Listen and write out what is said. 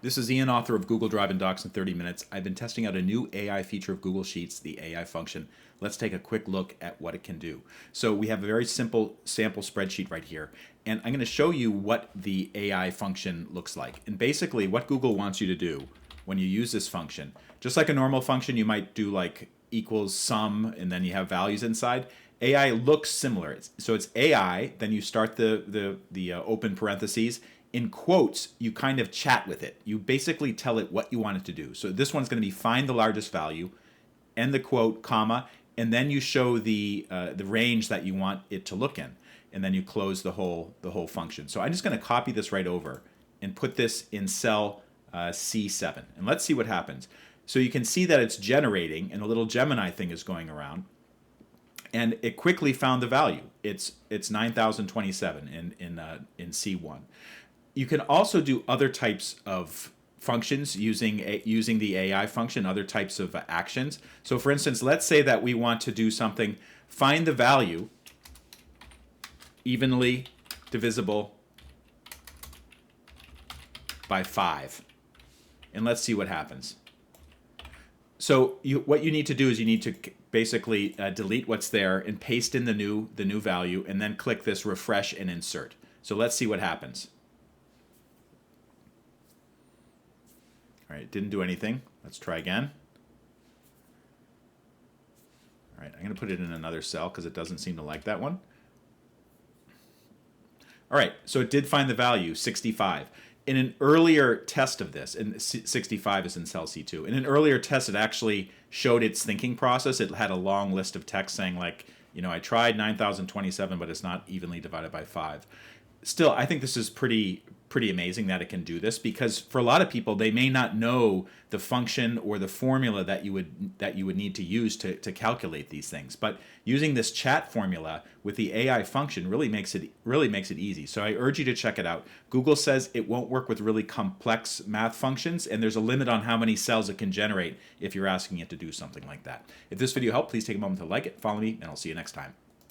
This is Ian, author of Google Drive and Docs in 30 Minutes. I've been testing out a new AI feature of Google Sheets, the AI function. Let's take a quick look at what it can do. So we have a very simple sample spreadsheet right here, and I'm going to show you what the AI function looks like. And basically what Google wants you to do when you use this function, just like a normal function, you might do like equals sum, and then you have values inside. AI looks similar. So it's AI, then you start the open parentheses. In quotes, you kind of chat with it. You basically tell it what you want it to do. So this one's going to be find the largest value, end the quote, comma, and then you show the range that you want it to look in, and then you close the whole function. So I'm just going to copy this right over and put this in cell C7, and let's see what happens. So you can see that it's generating, and a little Gemini thing is going around, and it quickly found the value. It's 9,027 in C1. You can also do other types of functions using the AI function, other types of actions. So for instance, let's say that we want to do something, find the value evenly divisible by 5. And let's see what happens. So what you need to do is you need to basically delete what's there and paste in the new value, and then click this refresh and insert. So let's see what happens. All right, it didn't do anything. Let's try again. All right, I'm going to put it in another cell because it doesn't seem to like that one. All right, so it did find the value, 65. In an earlier test of this, and 65 is in cell C2, in an earlier test it actually showed its thinking process. It had a long list of text saying like, you know, I tried 9,027, but it's not evenly divided by 5. Still, I think this is pretty amazing that it can do this, because for a lot of people, they may not know the function or the formula that you would need to use to calculate these things. But using this chat formula with the AI function really makes it easy. So I urge you to check it out. Google says it won't work with really complex math functions, and there's a limit on how many cells it can generate if you're asking it to do something like that. If this video helped, please take a moment to like it, follow me, and I'll see you next time.